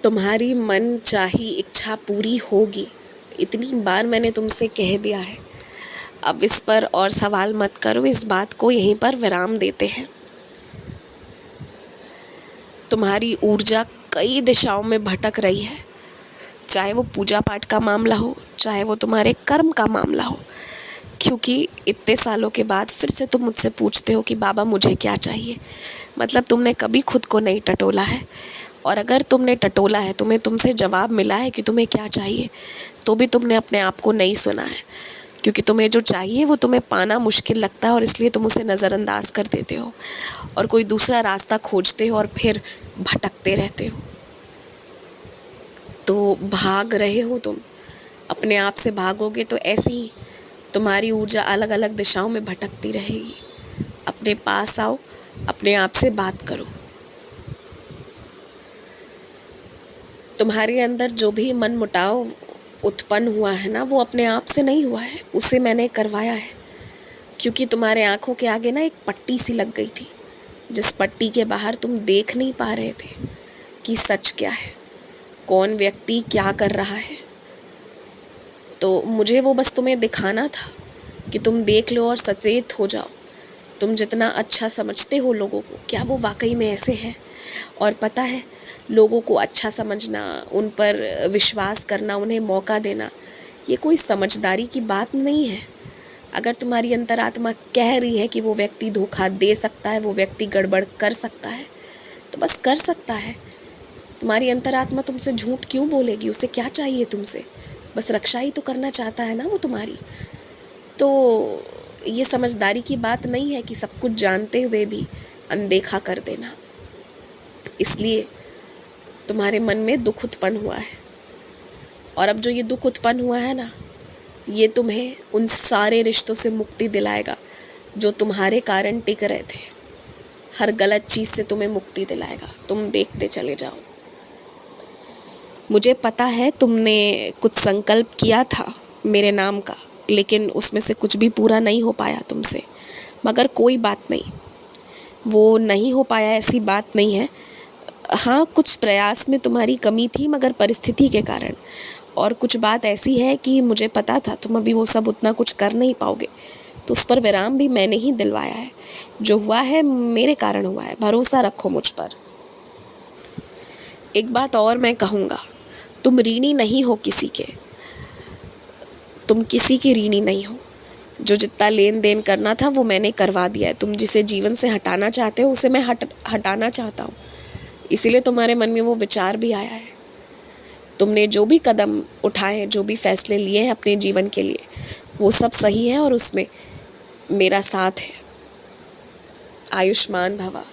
तुम्हारी मन चाही इच्छा पूरी होगी, इतनी बार मैंने तुमसे कह दिया है। अब इस पर और सवाल मत करो, इस बात को यहीं पर विराम देते हैं। तुम्हारी ऊर्जा कई दिशाओं में भटक रही है, चाहे वो पूजा पाठ का मामला हो, चाहे वो तुम्हारे कर्म का मामला हो। क्योंकि इतने सालों के बाद फिर से तुम मुझसे पूछते हो कि बाबा मुझे क्या चाहिए। मतलब तुमने कभी खुद को नहीं टटोला है, और अगर तुमने टटोला है, तुम्हें तुमसे जवाब मिला है कि तुम्हें क्या चाहिए, तो भी तुमने अपने आप को नहीं सुना है। क्योंकि तुम्हें जो चाहिए वो तुम्हें पाना मुश्किल लगता है, और इसलिए तुम उसे नज़रअंदाज कर देते हो और कोई दूसरा रास्ता खोजते हो और फिर भटकते रहते हो। तो भाग रहे हो तुम, अपने आप से भागोगे तो ऐसे ही तुम्हारी ऊर्जा अलग अलग दिशाओं में भटकती रहेगी। अपने पास आओ, अपने आप से बात करो। तुम्हारे अंदर जो भी मनमुटाव उत्पन्न हुआ है ना, वो अपने आप से नहीं हुआ है, उसे मैंने करवाया है। क्योंकि तुम्हारे आंखों के आगे ना एक पट्टी सी लग गई थी, जिस पट्टी के बाहर तुम देख नहीं पा रहे थे कि सच क्या है, कौन व्यक्ति क्या कर रहा है। तो मुझे वो बस तुम्हें दिखाना था कि तुम देख लो और सचेत हो जाओ। तुम जितना अच्छा समझते हो लोगों को, क्या वो वाकई में ऐसे हैं? और पता है, लोगों को अच्छा समझना, उन पर विश्वास करना, उन्हें मौका देना, ये कोई समझदारी की बात नहीं है। अगर तुम्हारी अंतरात्मा कह रही है कि वो व्यक्ति धोखा दे सकता है, वो व्यक्ति गड़बड़ कर सकता है, तो बस कर सकता है। तुम्हारी अंतरात्मा तुमसे झूठ क्यों बोलेगी? उसे क्या चाहिए तुमसे? बस रक्षा ही तो करना चाहता है ना वो तुम्हारी। तो ये समझदारी की बात नहीं है कि सब कुछ जानते हुए भी अनदेखा कर देना। इसलिए तुम्हारे मन में दुख उत्पन्न हुआ है, और अब जो ये दुख उत्पन्न हुआ है ना, ये तुम्हें उन सारे रिश्तों से मुक्ति दिलाएगा जो तुम्हारे कारण टिक रहे थे। हर गलत चीज़ से तुम्हें मुक्ति दिलाएगा। तुम देखते चले जाओ। मुझे पता है तुमने कुछ संकल्प किया था मेरे नाम का, लेकिन उसमें से कुछ भी पूरा नहीं हो पाया तुमसे। मगर कोई बात नहीं, वो नहीं हो पाया ऐसी बात नहीं है। हाँ, कुछ प्रयास में तुम्हारी कमी थी, मगर परिस्थिति के कारण। और कुछ बात ऐसी है कि मुझे पता था तुम अभी वो सब उतना कुछ कर नहीं पाओगे, तो उस पर विराम भी मैंने ही दिलवाया है। जो हुआ है मेरे कारण हुआ है, भरोसा रखो मुझ पर। एक बात और मैं कहूँगा, तुम ऋणी नहीं हो किसी के, तुम किसी की ऋणी नहीं हो। जो जितना लेन देन करना था वो मैंने करवा दिया है। तुम जिसे जीवन से हटाना चाहते हो, उसे मैं हटाना चाहता हूँ। इसीलिए तुम्हारे मन में वो विचार भी आया है। तुमने जो भी कदम उठाए हैं, जो भी फैसले लिए हैं अपने जीवन के लिए, वो सब सही है और उसमें मेरा साथ है। आयुष्मान भवा।